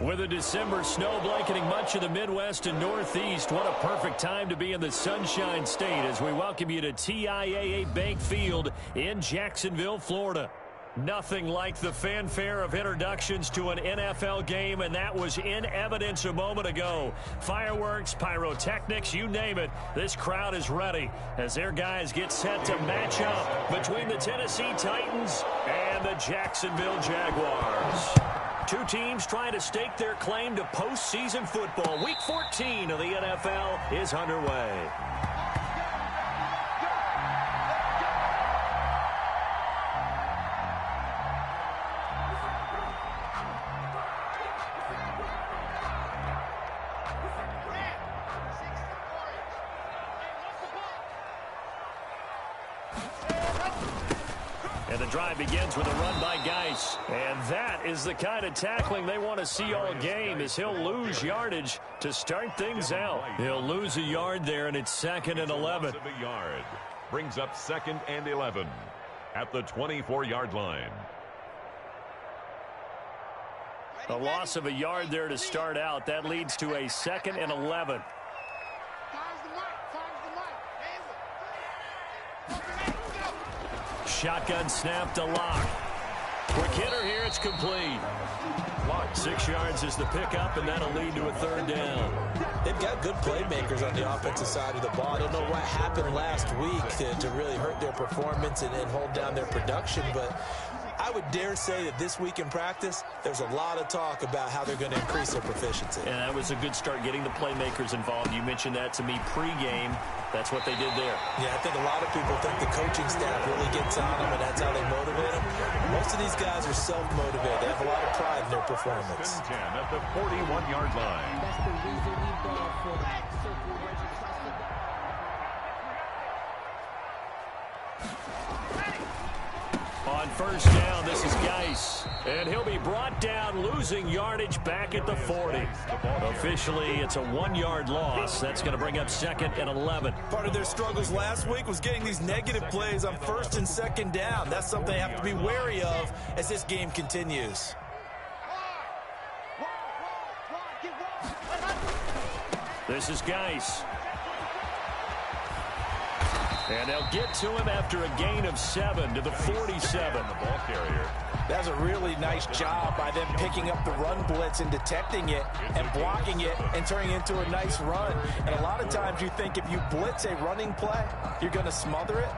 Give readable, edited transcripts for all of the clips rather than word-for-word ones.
With a December snow blanketing much of the Midwest and Northeast, what a perfect time to be in the Sunshine State as we welcome you to TIAA Bank Field in Jacksonville, Florida. Nothing like the fanfare of introductions to an NFL game, and that was in evidence a moment ago. Fireworks, pyrotechnics, you name it. This crowd is ready as their guys get set to match up between the Tennessee Titans and the Jacksonville Jaguars. Two teams trying to stake their claim to postseason football. Week 14 of the NFL is underway. And the drive begins with a run by Geis. And that is the kind of tackling they want to see all game, as he'll lose yardage to start things out. He'll lose a yard there, and it's 2nd and 11. A yard brings up 2nd and 11 at the 24-yard line. A loss of a yard there to start out. That leads to a 2nd and 11. Shotgun snap to Lock. Quick hitter here, it's complete. 6 yards is the pickup, and that'll lead to a 3rd down. They've got good playmakers on the offensive side of the ball. I don't know what happened last week to really hurt their performance and hold down their production, but I would dare say that this week in practice, there's a lot of talk about how they're going to increase their proficiency. And that was a good start, getting the playmakers involved. You mentioned that to me pregame. That's what they did there. Yeah, I think a lot of people think the coaching staff really gets on them, and that's how they motivate them. Most of these guys are self-motivated. They have a lot of pride in their performance. 10 at the 41-yard line. That's the reason we ball for circle wedge across the back. On 1st down, this is Geis. And he'll be brought down, losing yardage back at the 40. Officially, it's a 1-yard loss. That's going to bring up 2nd and 11. Part of their struggles last week was getting these negative plays on 1st and 2nd down. That's something they have to be wary of as this game continues. This is Geis. And they'll get to him after a gain of 7 to the 47. The ball carrier. That's a really nice job by them picking up the run blitz and detecting it and blocking it and turning it into a nice run. And a lot of times you think if you blitz a running play, you're going to smother it.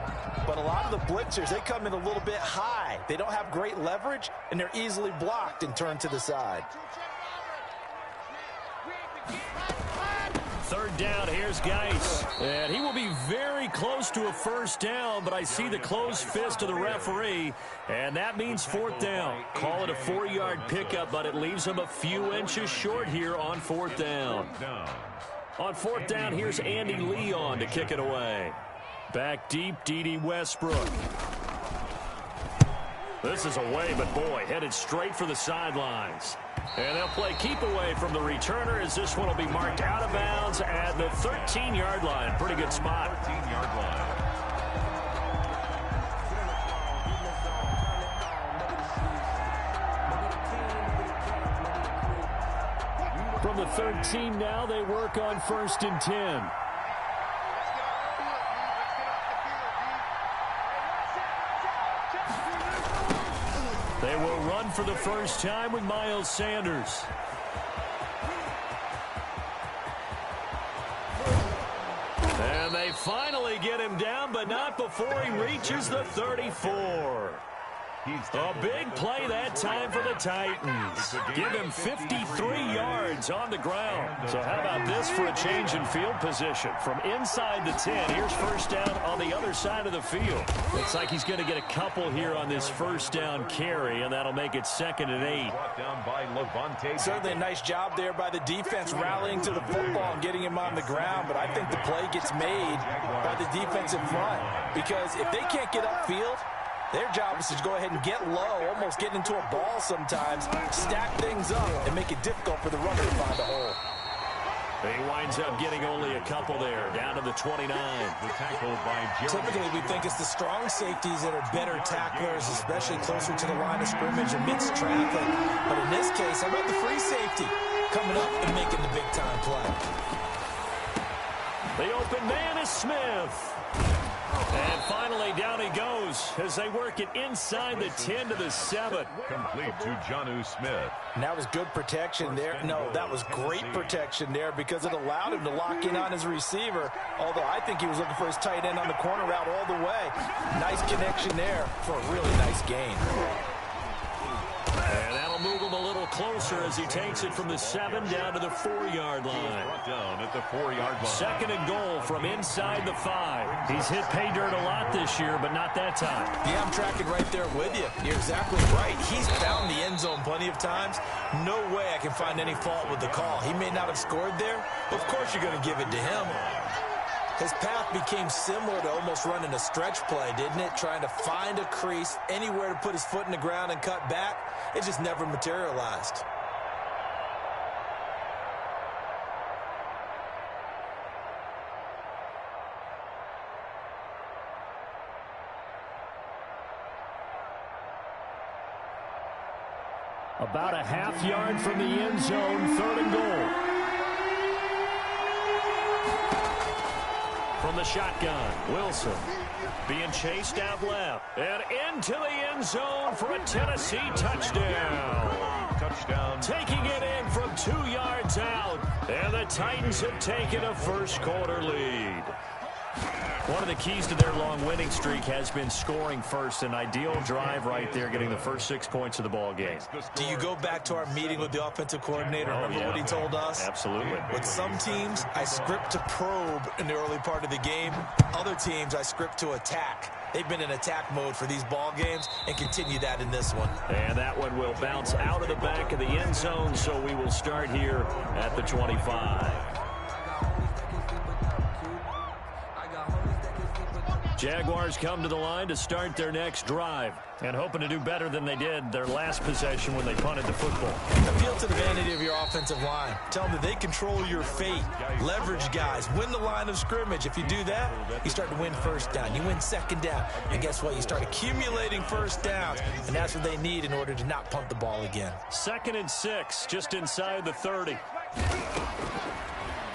But a lot of the blitzers, they come in a little bit high. They don't have great leverage, and they're easily blocked and turned to the side. 3rd down, here's Geis. And he will be very close to a 1st down, but I see the closed fist of the referee, and that means 4th down. Call it a 4-yard pickup, but it leaves him a few inches short here on 4th down. On 4th down, here's Andy Leon to kick it away. Back deep, D.D. Westbrook. This is away, but boy, headed straight for the sidelines. And they'll play keep away from the returner as this one will be marked out of bounds at the 13-yard line. Pretty good spot. 13-yard line. From the 13 now, they work on 1st and 10. They will run for the first time with Miles Sanders. And they finally get him down, but not before he reaches the 34. A big play that time for the Titans. Give him 53 yards on the ground. So how about this for a change in field position? From inside the 10, here's 1st down on the other side of the field. Looks like he's going to get a couple here on this 1st down carry, and that'll make it 2nd and 8. Brought down by Levante. Certainly a nice job there by the defense rallying to the football and getting him on the ground, but I think the play gets made by the defensive front, because if they can't get upfield, their job is to go ahead and get low, almost get into a ball sometimes, stack things up, and make it difficult for the runner to find a hole. He winds up getting only a couple there, down to the 29. The tackle by Jeremy. Typically, we think it's the strong safeties that are better tacklers, especially closer to the line of scrimmage amidst traffic. But in this case, how about the free safety coming up and making the big-time play? The open man is Smith. And finally, down he goes as they work it inside the 10 to the 7. Complete to Jonnu Smith. And that was good protection there. No, that was great protection there because it allowed him to lock in on his receiver, although I think he was looking for his tight end on the corner route all the way. Nice connection there for a really nice gain. And that'll move him a little closer as he takes it from the 7 down to the 4-yard line. Brought down at the 4-yard line. Second and goal from inside the 5. He's hit pay dirt a lot this year, but not that time. Yeah, I'm tracking right there with you. You're exactly right. He's found the end zone plenty of times. No way I can find any fault with the call. He may not have scored there, but of course you're going to give it to him. His path became similar to almost running a stretch play, didn't it? Trying to find a crease, anywhere to put his foot in the ground and cut back. It just never materialized. About a half yard from the end zone, third and goal. From the shotgun, Wilson being chased out left and into the end zone for a Tennessee touchdown. Touchdown. Taking it in from 2 yards out, and the Titans have taken a first quarter lead. One of the keys to their long winning streak has been scoring first. An ideal drive right there, getting the first 6 points of the ball game. Do you go back to our meeting with the offensive coordinator? Remember what he told us? Absolutely. With some teams, I script to probe in the early part of the game. Other teams, I script to attack. They've been in attack mode for these ball games and continue that in this one. And that one will bounce out of the back of the end zone, so we will start here at the 25. Jaguars come to the line to start their next drive and hoping to do better than they did their last possession when they punted the football. Appeal to the vanity of your offensive line. Tell them that they control your fate. Leverage guys. Win the line of scrimmage. If you do that, you start to win first down. You win second down. And guess what? You start accumulating first downs. And that's what they need in order to not punt the ball again. 2nd and 6, just inside the 30.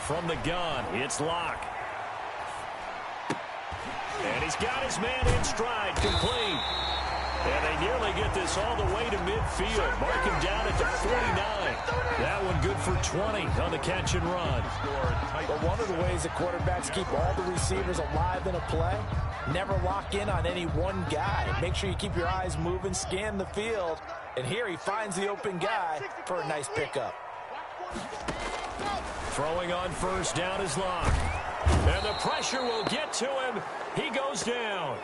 From the gun, it's Locke. And he's got his man in stride, complete. And they nearly get this all the way to midfield. Mark him down at the 49. That one good for 20 on the catch and run. But one of the ways that quarterbacks keep all the receivers alive in a play, never lock in on any one guy. Make sure you keep your eyes moving, scan the field. And here he finds the open guy for a nice pickup. Throwing on first down is Locke. And the pressure will get to him. He goes down.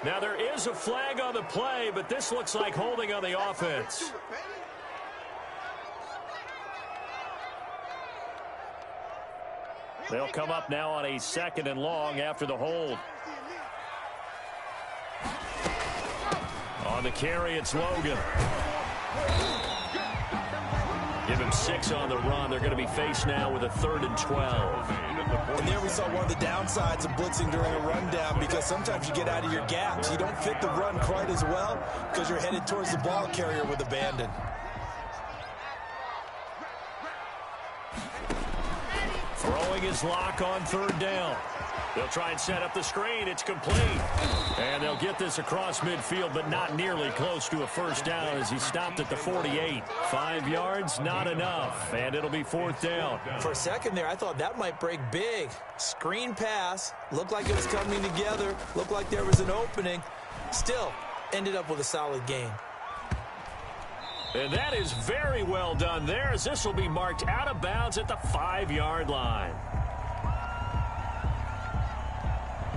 Now there is a flag on the play, but this looks like holding on the offense. They'll come up now on a 2nd and long after the hold. On the carry, it's Logan. Give him 6 on the run. They're going to be faced now with a 3rd and 12. And there we saw one of the downsides of blitzing during a rundown, because sometimes you get out of your gaps. You don't fit the run quite as well because you're headed towards the ball carrier with abandon. Throwing his Lock on 3rd down. They'll try and set up the screen. It's complete. And they'll get this across midfield, but not nearly close to a first down as he stopped at the 48. 5 yards, not enough. And it'll be 4th down. For a second there, I thought that might break big. Screen pass. Looked like it was coming together. Looked like there was an opening. Still, ended up with a solid gain. And that is very well done there, as this will be marked out of bounds at the 5-yard line.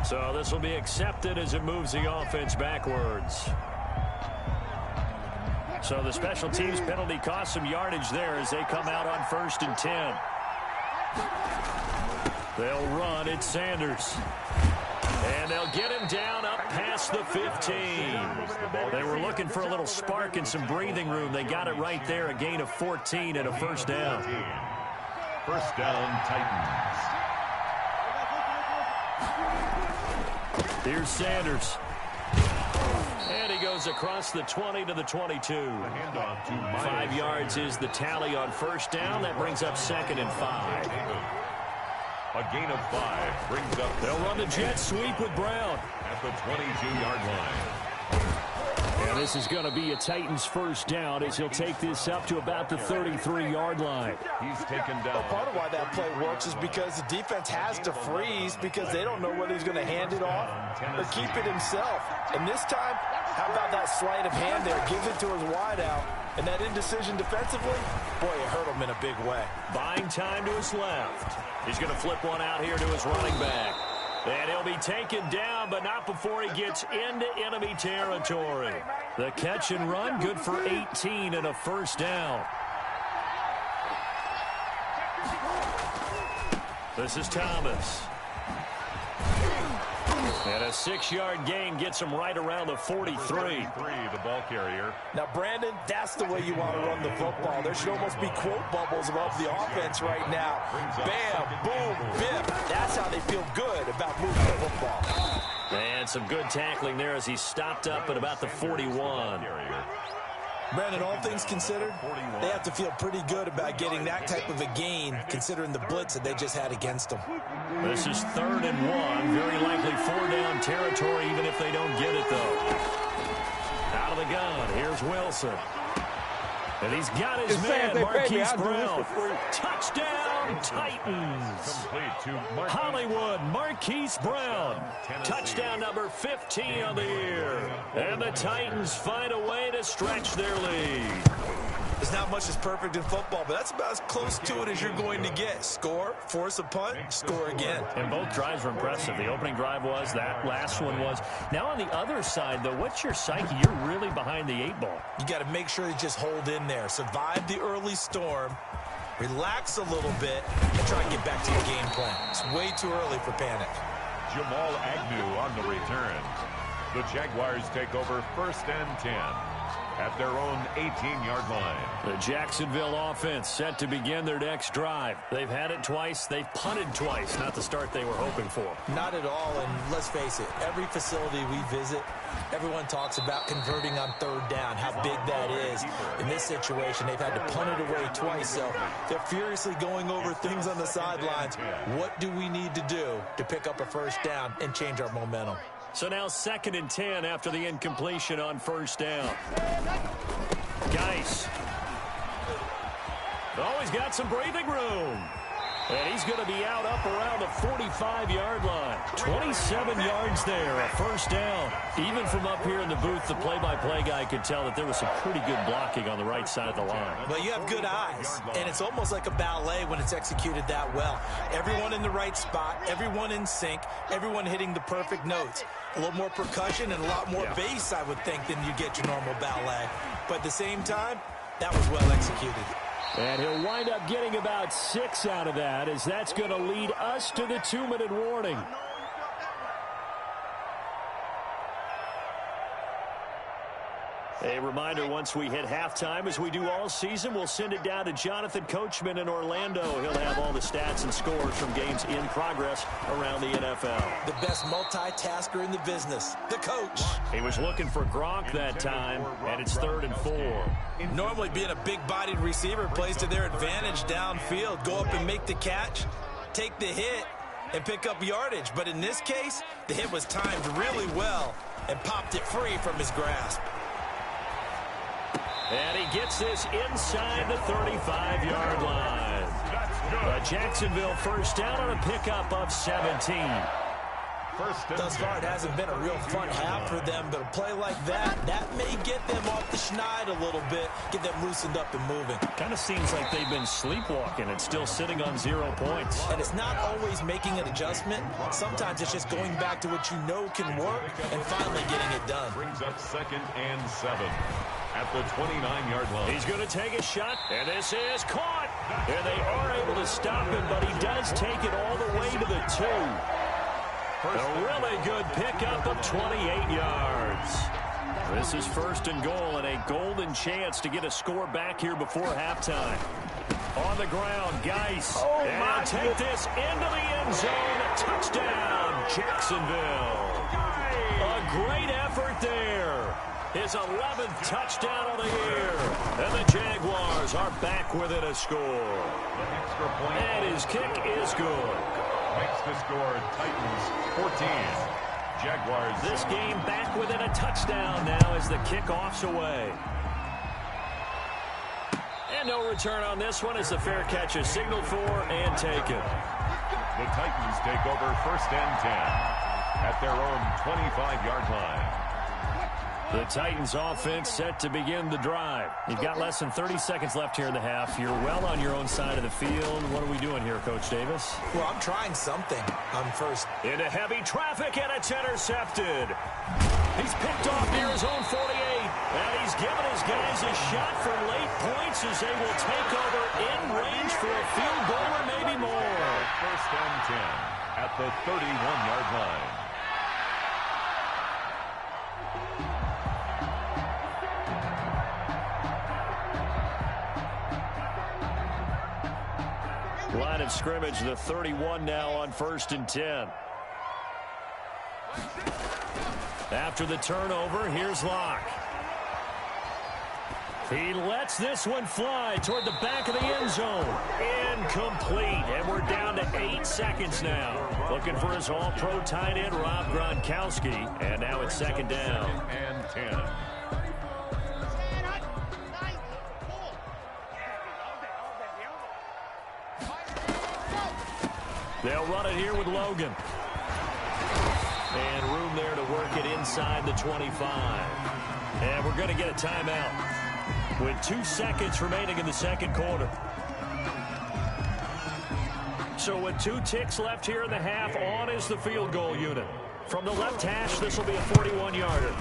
So this will be accepted as it moves the offense backwards. So the special teams penalty cost some yardage there as they come out on 1st and 10. They'll run. It's Sanders. And they'll get him down up past the 15. They were looking for a little spark and some breathing room. They got it right there, a gain of 14 and a first down. First down, Titans. Here's Sanders. And he goes across the 20 to the 22. 5 yards is the tally on first down. That brings up 2nd and 5. A gain of 5 brings up. They'll run the jet sweep with Brown at the 22-yard line. And this is going to be a Titans first down as he'll take this up to about the 33-yard line. He's taken down. Well, part of why that play works is because the defense has to freeze because they don't know whether he's going to hand it off or keep it himself. And this time, how about that sleight of hand there? Gives it to his wideout. And that indecision defensively, boy, it hurt him in a big way. Buying time to his left. He's going to flip one out here to his running back. And he'll be taken down, but not before he gets into enemy territory. The catch and run, good for 18 and a first down. This is Thomas. And a 6-yard gain gets him right around the 43. The ball carrier. Now, Brandon, that's the way you want to run the football. There should almost be quote bubbles above the offense right now. Bam, boom, bip. That's how they feel good about moving the football. And some good tackling there as he stopped up at about the 41. Brandon, all things considered, they have to feel pretty good about getting that type of a gain considering the blitz that they just had against them. This is 3rd and 1. Very likely 4-down territory even if they don't get it, though. Out of the gun, here's Wilson. And he's got his man, Marquise Brown. Touchdown, Titans. Hollywood, Marquise Brown. Touchdown number 15 on the year. And the Titans find a way to stretch their lead. There's not much that's perfect in football, but that's about as close to it as you're going to get. Score, force a punt, score again. And both drives were impressive. The opening drive was, that last one was. Now on the other side, though, what's your psyche? You're really behind the 8 ball. You got to make sure you just hold in there. Survive the early storm, relax a little bit, and try and get back to your game plan. It's way too early for panic. Jamal Agnew on the return. The Jaguars take over 1st and 10. At their own 18-yard line. The Jacksonville offense set to begin their next drive. They've had it twice. They've punted twice. Not the start they were hoping for. Not at all, and let's face it, every facility we visit, everyone talks about converting on 3rd down, how big that is. In this situation, they've had to punt it away twice, so they're furiously going over things on the sidelines. What do we need to do to pick up a first down and change our momentum? So now 2nd and 10 after the incompletion on first down. Geis. Always got some breathing room. And he's going to be out up around the 45-yard line. 27 yards there, a first down. Even from up here in the booth, the play-by-play guy could tell that there was some pretty good blocking on the right side of the line. Well, you have good eyes, and it's almost like a ballet when it's executed that well. Everyone in the right spot, everyone in sync, everyone hitting the perfect notes. A little more percussion and a lot more bass, I would think, than you get your normal ballet. But at the same time, that was well executed. And he'll wind up getting about 6 out of that, as that's going to lead us to the 2-minute warning. A reminder, once we hit halftime, as we do all season, we'll send it down to Jonathan Coachman in Orlando. He'll have all the stats and scores from games in progress around the NFL. The best multitasker in the business, the coach. He was looking for Gronk that time, and it's 3rd and 4. Normally being a big-bodied receiver plays to their advantage downfield. Go up and make the catch, take the hit, and pick up yardage. But in this case, the hit was timed really well and popped it free from his grasp. And he gets this inside the 35-yard line. A Jacksonville first down on a pickup of 17. Thus far, it hasn't been a real fun half for them, but a play like that may get them off the schneid a little bit, get them loosened up and moving. Kind of seems like they've been sleepwalking and still sitting on 0 points. And it's not always making an adjustment. Sometimes it's just going back to what you know can work and finally getting it done. Brings up 2nd and 7 at the 29-yard line. He's going to take a shot, and this is caught. And they are able to stop him, but he does take it all the way to the 2. A really good pickup of 28 yards. This is 1st and goal and a golden chance to get a score back here before halftime. On the ground, Geis. Oh, and take this into the end zone. Touchdown, Jacksonville. A great effort there. His 11th touchdown of the year. And the Jaguars are back within a score. An extra point. And his kick is good. Makes the score Titans 14. Jaguars. This game back within a touchdown now as the kickoff's away. And no return on this one as the fair catch is signaled for and taken. The Titans take over 1st and 10 at their own 25-yard line. The Titans offense set to begin the drive. You've got less than 30 seconds left here in the half. You're well on your own side of the field. What are we doing here, Coach Davis? Well, I'm trying something on first. Into heavy traffic, and it's intercepted. He's picked off near his own 48, and he's given his guys a shot for late points as they will take over in range for a field goal or maybe more. 1st and 10 at the 31-yard line. Line of scrimmage, the 31 now on 1st and 10. After the turnover, here's Locke. He lets this one fly toward the back of the end zone. Incomplete, and we're down to 8 seconds now. Looking for his all-pro tight end, Rob Gronkowski, and now it's 2nd down. And 10. They'll run it here with Logan. And room there to work it inside the 25. And we're going to get a timeout with 2 seconds remaining in the 2nd quarter. So with 2 ticks left here in the half, on is the field goal unit. From the left hash, this will be a 41-yarder.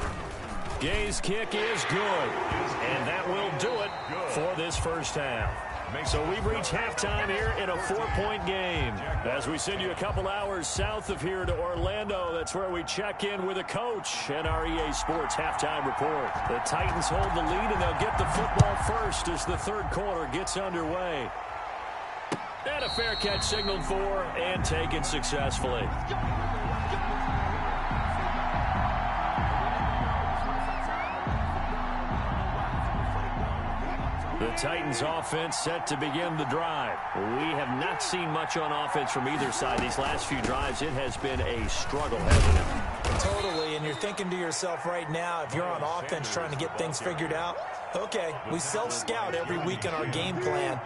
Gay's kick is good. And that will do it for this first half. So we've reached halftime here in a 4-point game. As we send you a couple hours south of here to Orlando, that's where we check in with a coach and our EA Sports halftime report. The Titans hold the lead, and they'll get the football first as the 3rd quarter gets underway. And a fair catch signaled for and taken successfully. The Titans offense set to begin the drive. We have not seen much on offense from either side. These last few drives, it has been a struggle, hasn't it? Totally, and you're thinking to yourself right now, if you're on offense trying to get things figured out, okay, we self-scout every week in our game plan.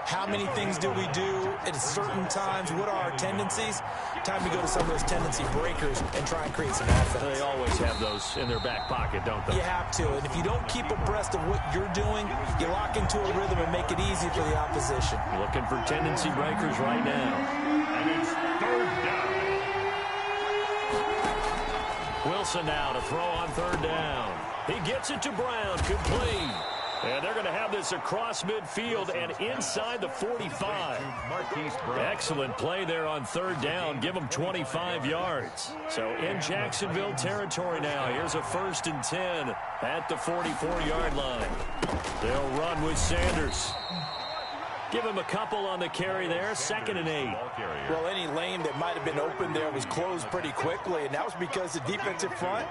How many things do we do at certain times? What are our tendencies? Time to go to some of those tendency breakers and try and create some offense. They always have those in their back pocket, don't they? You have to, and if you don't keep abreast of what you're doing, you lock into a rhythm and make it easy for the opposition. Looking for tendency breakers right now. And it's 3rd down. Wilson now to throw on 3rd down. He gets it to Brown, complete. And they're going to have this across midfield and inside the 45. Excellent play there on 3rd down. Give them 25 yards. So in Jacksonville territory now. Here's a 1st and 10 at the 44-yard line. They'll run with Sanders. Give him a couple on the carry there. 2nd and 8. Well, any lane that might have been open there was closed pretty quickly, and that was because the defensive front,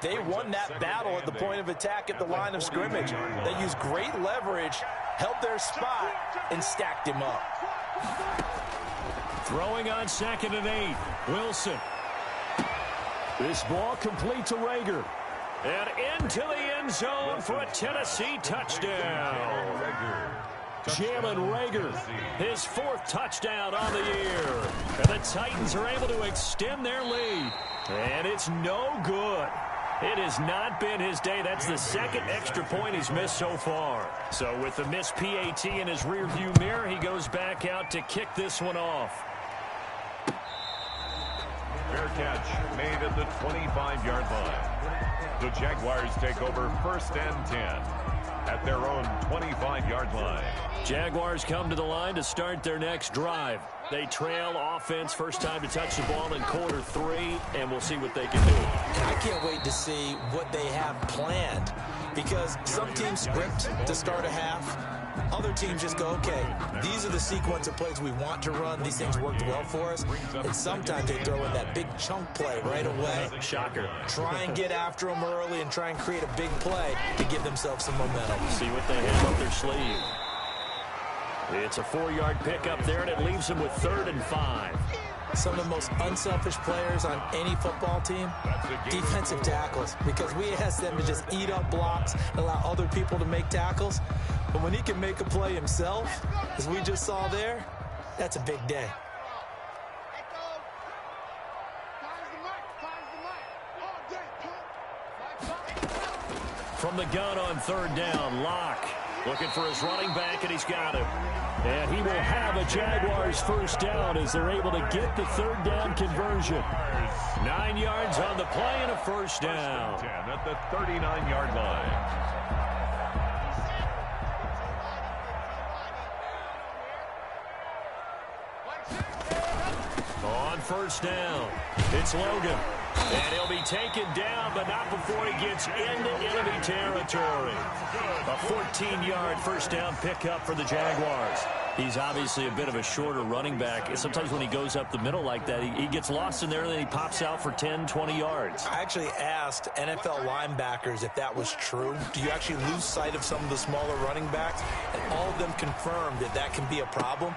they won that battle at the point of attack at the line of scrimmage. They used great leverage, held their spot, and stacked him up. Throwing on 2nd and 8. Wilson. This ball complete to Rager. And into the end zone for a Tennessee touchdown. Jalen Rager, his 4th touchdown on the year. And the Titans are able to extend their lead. And it's no good. It has not been his day. That's the 2nd extra point he's missed so far. So with the missed PAT in his rearview mirror, he goes back out to kick this one off. Fair catch made at the 25-yard line. The Jaguars take over 1st and 10 at their own 25-yard line. Jaguars come to the line to start their next drive. They trail offense, first time to touch the ball in quarter 3, and we'll see what they can do. I can't wait to see what they have planned, because some teams script to start a half. Other teams just go, okay, these are the sequence of plays we want to run. These things worked well for us. And sometimes they throw in that big chunk play right away. Shocker. Try and get after them early and try and create a big play to give themselves some momentum. See what they have up their sleeve. It's a 4-yard pickup there, and it leaves them with 3rd and 5. Some of the most unselfish players on any football team, defensive tackles, because we ask them to just eat up blocks and allow other people to make tackles. But when he can make a play himself, as we just saw there, that's a big day. From the gun on 3rd down, Locke looking for his running back, and he's got him. And he will have a Jaguars first down as they're able to get the 3rd down conversion. 9 yards on the play and a first down. 10 at the 39-yard line. On first down, it's Logan. And he'll be taken down, but not before he gets into enemy territory. A 14-yard first down pickup for the Jaguars. He's obviously a bit of a shorter running back. Sometimes when he goes up the middle like that, he gets lost in there, and then he pops out for 10, 20 yards. I actually asked NFL linebackers if that was true. Do you actually lose sight of some of the smaller running backs? And all of them confirmed that that can be a problem.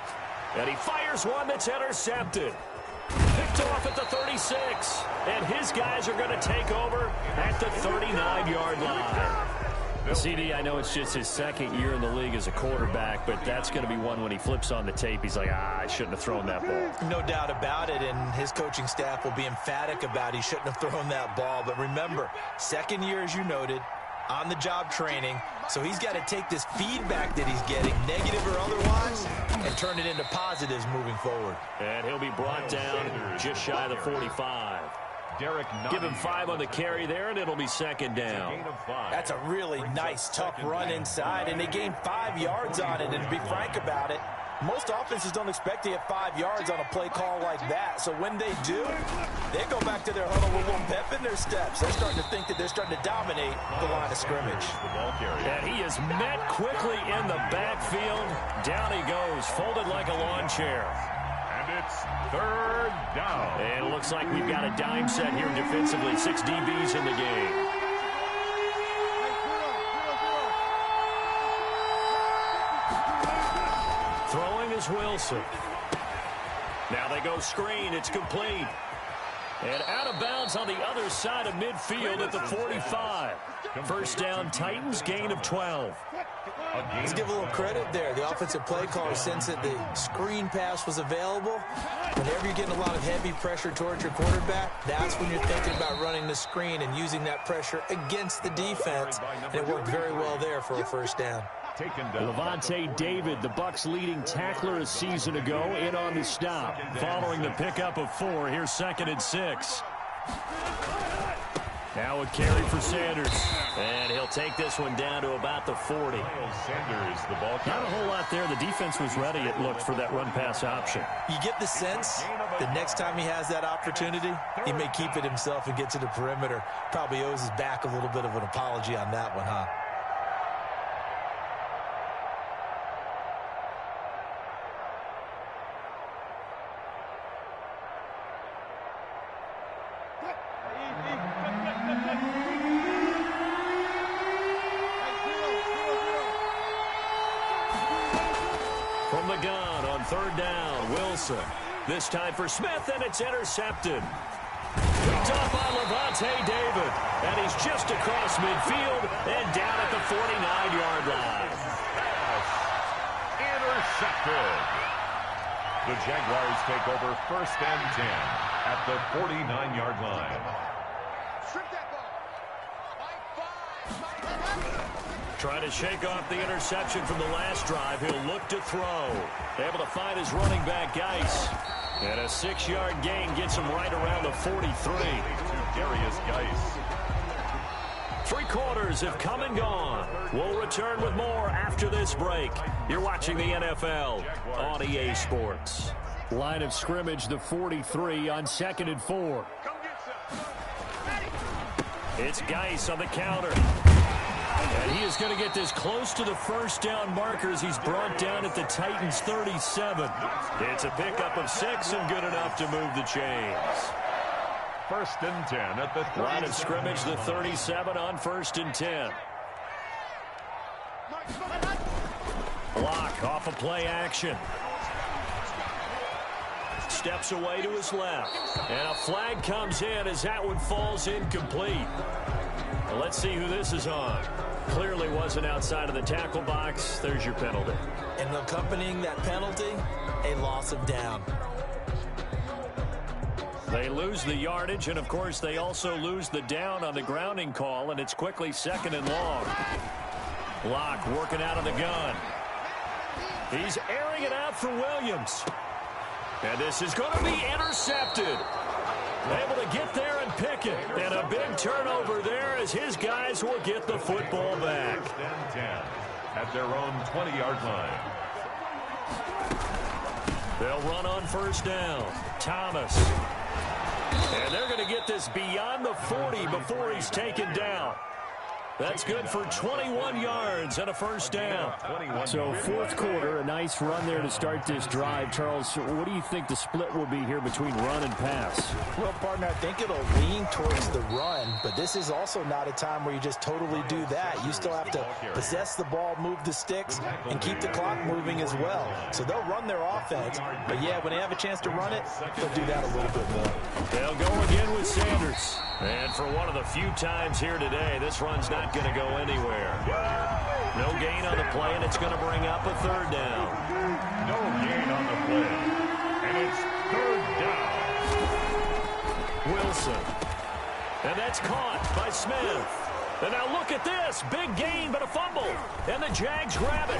And he fires one that's intercepted. Picked off at the 36. And his guys are going to take over at the 39-yard line. CD, I know it's just his 2nd year in the league as a quarterback, but that's going to be one when he flips on the tape. He's like, I shouldn't have thrown that ball. No doubt about it, and his coaching staff will be emphatic about he shouldn't have thrown that ball. But remember, 2nd year, as you noted, on-the-job training, so he's got to take this feedback that he's getting, negative or otherwise, and turn it into positives moving forward. And he'll be brought down just shy of the 45. Give him 5 on the carry there, and it'll be 2nd down. That's a really nice, tough run inside, and they gained 5 yards on it. And to be frank about it, most offenses don't expect to get 5 yards on a play call like that. So when they do, they go back to their huddle with a little pep in their steps. They're starting to think that they're starting to dominate the line of scrimmage. And he is met quickly in the backfield. Down he goes, folded like a lawn chair. It's 3rd down. And it looks like we've got a dime set here defensively. 6 DBs in the game. Throwing is Wilson. Now they go screen. It's complete. And out of bounds on the other side of midfield at the 45. First down, Titans, gain of 12. Let's give a little credit there. The offensive play caller, since that the screen pass was available, whenever you're getting a lot of heavy pressure towards your quarterback, that's when you're thinking about running the screen and using that pressure against the defense. And it worked very well there for a first down. Levante David, the Bucs' leading tackler a season ago, in on the stop. Following the pickup of 4, here's 2nd and 6. Now a carry for Sanders. And he'll take this one down to about the 40. Sanders, the ball. Not a whole lot there. The defense was ready, it looked, for that run-pass option. You get the sense that next time he has that opportunity, he may keep it himself and get to the perimeter. Probably owes his back a little bit of an apology on that one, huh? From the gun on 3rd down, Wilson. This time for Smith, and it's intercepted. Picked off by Levante David. And he's just across midfield and down at the 49-yard line. Intercepted. The Jaguars take over 1st and 10 at the 49-yard line. Trying to shake off the interception from the last drive. He'll look to throw. Able to find his running back, Geis. And a 6-yard gain gets him right around the 43. Darius Geis. 3 quarters have come and gone. We'll return with more after this break. You're watching the NFL on EA Sports. Line of scrimmage, the 43 on 2nd and 4. It's Geis on the counter. And he is going to get this close to the first down markers. He's brought down at the Titans' 37. It's a pickup of 6 and good enough to move the chains. 1st and 10 at the Line of scrimmage, the 37 on 1st and 10. Block off a play action. Steps away to his left. And a flag comes in as that one falls incomplete. Well, let's see who this is on. Clearly wasn't outside of the tackle box. There's your penalty. And accompanying that penalty, a loss of down. They lose the yardage, and, of course, they also lose the down on the grounding call, and it's quickly 2nd and long. Locke working out of the gun. He's airing it out for Williams. And this is going to be intercepted. Able to get there and pick it. And a big turnover there as his guys will get the football back. 1st and 10 at their own 20-yard line. They'll run on 1st down. Thomas. And they're going to get this beyond the 40 before he's taken down. That's good for 21 yards and a 1st down. So 4th quarter, a nice run there to start this drive. Charles, what do you think the split will be here between run and pass? Well, partner, I think it'll lean towards the run, but this is also not a time where you just totally do that. You still have to possess the ball, move the sticks, and keep the clock moving as well. So they'll run their offense, but yeah, when they have a chance to run it, they'll do that a little bit more. They'll go again with Sanders. And for one of the few times here today, this run's not going to go anywhere. No gain on the play, and it's going to bring up a 3rd down. No gain on the play, and it's 3rd down. Wilson. And that's caught by Smith. And now look at this. Big gain, but a fumble. And the Jags grab it.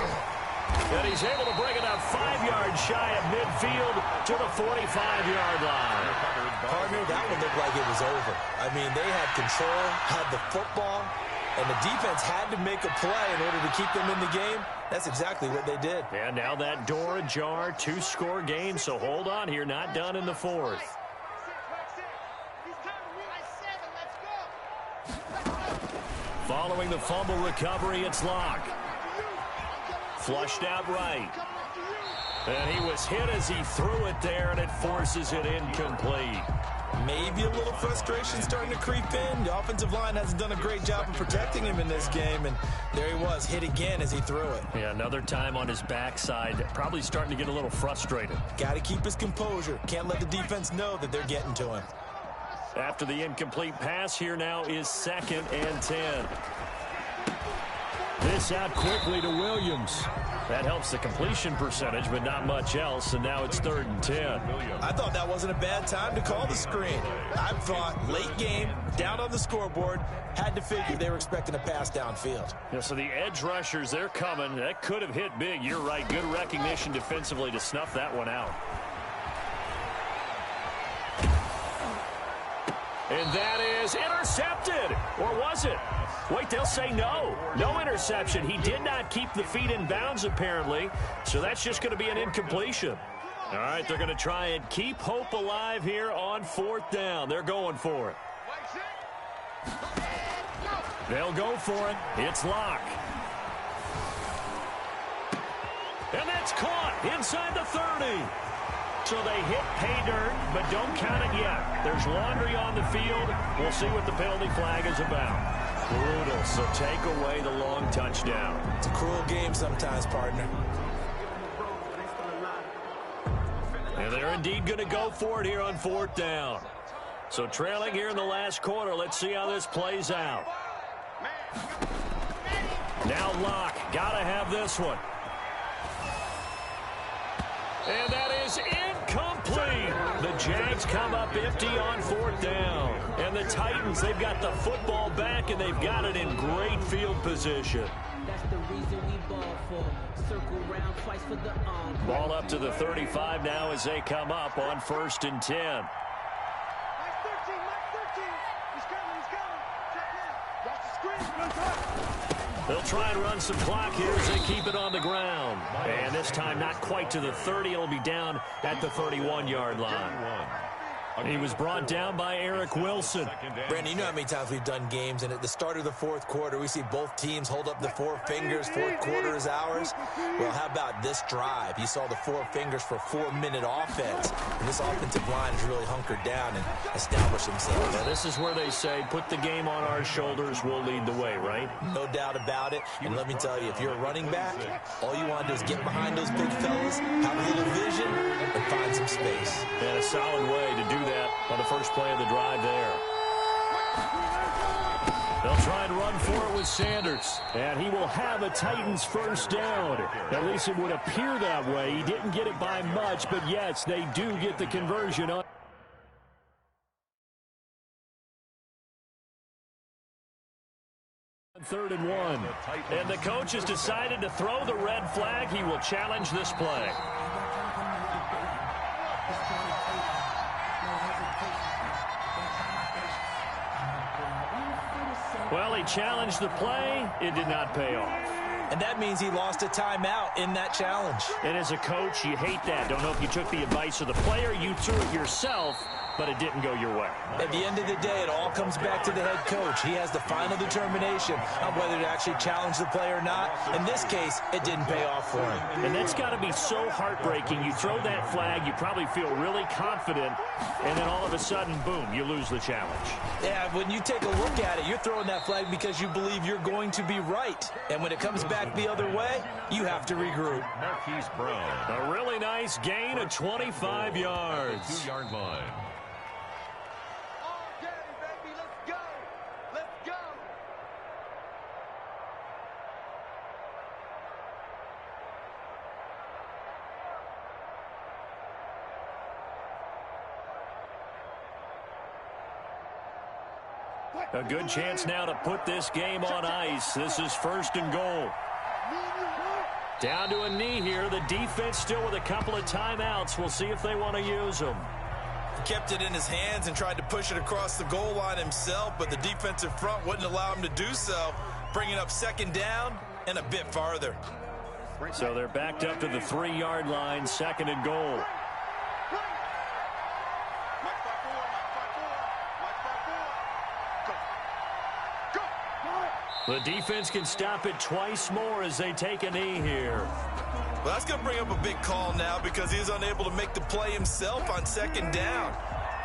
And he's able to bring it out 5 yards shy of midfield to the 45-yard line. Partner, that one looked like it was over. I mean, they had control, had the football, and the defense had to make a play in order to keep them in the game. That's exactly what they did. And now that door ajar, 2-score game, so hold on here, not done in the 4th. Following the fumble recovery, it's Locke. Flushed out right. And he was hit as he threw it there, and it forces it incomplete. Maybe a little frustration starting to creep in. The offensive line hasn't done a great job of protecting him in this game, and there he was, hit again as he threw it. Yeah, another time on his backside, probably starting to get a little frustrated. Got to keep his composure. Can't let the defense know that they're getting to him. After the incomplete pass, here now is 2nd and 10. This out quickly to Williams. That helps the completion percentage, but not much else, and now it's 3rd and 10. I thought that wasn't a bad time to call the screen. I thought late game, down on the scoreboard, had to figure they were expecting a pass downfield. Yeah, so the edge rushers, they're coming. That could have hit big. You're right. Good recognition defensively to snuff that one out. And that is intercepted. Or was it? Wait, they'll say no. No interception. He did not keep the feet in bounds, apparently. So that's just going to be an incompletion. All right, they're going to try and keep hope alive here on 4th down. They're going for it. They'll go for it. It's Locke. And that's caught inside the 30. So they hit pay dirt, but don't count it yet. There's laundry on the field. We'll see what the penalty flag is about. Brutal, so take away the long touchdown. It's a cruel game sometimes, partner. And they're indeed going to go for it here on 4th down. So trailing here in the last quarter. Let's see how this plays out. Now Locke, got to have this one. And that is incomplete. The Jags come up empty on 4th down. And the Titans, they've got the football back, and they've got it in great field position. That's the reason we ball for. Circle round twice for the arm. Ball up to the 35 now as they come up on 1st and 10. Mike 13, he's coming. Check in. Watch the screen. They'll try and run some clock here as they keep it on the ground. And this time not quite to the 30. It'll be down at the 31-yard line. He was brought down by Eric Wilson. Brandon, you know how many times we've done games, and at the start of the fourth quarter, we see both teams hold up the four fingers, fourth quarter is ours. Well, how about this drive? You saw the four fingers for 4-minute offense, and this offensive line has really hunkered down and established themselves. Now, this is where they say, put the game on our shoulders, we'll lead the way, right? No doubt about it, and let me tell you, if you're a running back, all you want to do is get behind those big fellas, have a little vision, and find some space. And a solid way to do that on the first play of the drive there. They'll try and run for it with Sanders. And he will have a Titans first down. At least it would appear that way. He didn't get it by much, but yes, they do get the conversion on 3rd and 1. And the coach has decided to throw the red flag. He will challenge this play. Well, he challenged the play. It did not pay off. And that means he lost a timeout in that challenge. And as a coach, you hate that. Don't know if you took the advice of the player, you threw it yourself, but it didn't go your way. At the end of the day, it all comes back to the head coach. He has the final determination on whether to actually challenge the play or not. In this case, it didn't pay off for him. And that's got to be so heartbreaking. You throw that flag, you probably feel really confident, and then all of a sudden, boom, you lose the challenge. Yeah, when you take a look at it, you're throwing that flag because you believe you're going to be right. And when it comes back the other way, you have to regroup. Marquise Brown. A really nice gain of 25 yards. 2-yard line. A good chance now to put this game on ice. This is 1st and goal. Down to a knee here. The defense still with a couple of timeouts. We'll see if they want to use them. He kept it in his hands and tried to push it across the goal line himself, but the defensive front wouldn't allow him to do so, bringing up 2nd down and a bit farther. So they're backed up to the 3-yard line, 2nd and goal. The defense can stop it twice more as they take a knee here. Well, that's going to bring up a big call now because he's unable to make the play himself on 2nd down.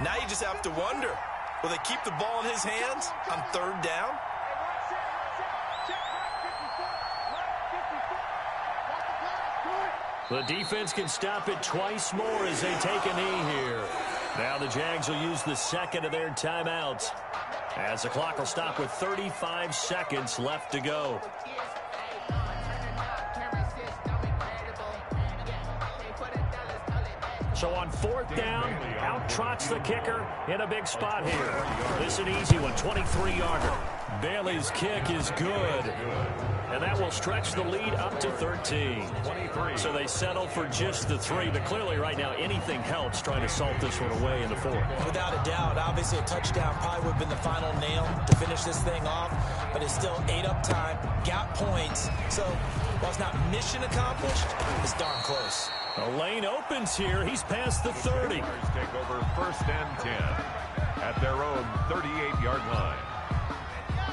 Now you just have to wonder, will they keep the ball in his hands on 3rd down? The defense can stop it twice more as they take a knee here. Now the Jags will use the 2nd of their timeouts, as the clock will stop with 35 seconds left to go. So on 4th down, out trots the kicker in a big spot here. This is an easy one, 23-yarder. Bailey's kick is good. And that will stretch the lead up to 13. So they settle for just the 3. But clearly right now anything helps trying to salt this one away in the 4th. Without a doubt, obviously a touchdown probably would have been the final nail to finish this thing off. But it's still 8 up time, got points. So while it's not mission accomplished, it's darn close. The lane opens here. He's past the 30. Take over 1st and 10 at their own 38-yard line.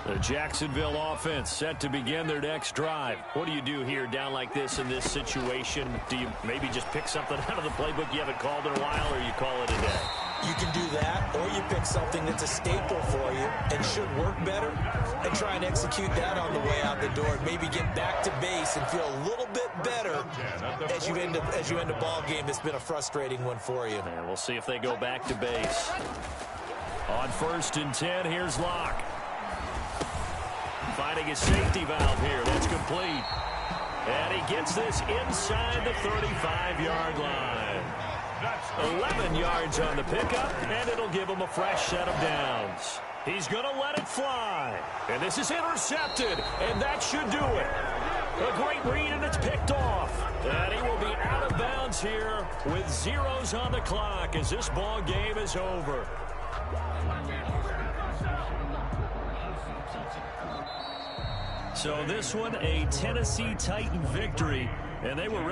The Jacksonville offense set to begin their next drive. What do you do here down like this in this situation? Do you maybe just pick something out of the playbook you haven't called in a while, or you call it a day? You can do that, or you pick something that's a staple for you and should work better and try and execute that on the way out the door and maybe get back to base and feel a little bit better as you end a ball game that's been a frustrating one for you. And we'll see if they go back to base. On 1st and 10, here's Locke. Finding his safety valve here. That's complete. And he gets this inside the 35-yard line. 11 yards on the pickup, and it'll give him a fresh set of downs. He's going to let it fly. And this is intercepted, and that should do it. A great read, and it's picked off. And he will be out of bounds here with zeros on the clock as this ball game is over. So this one, a Tennessee Titan victory, and they were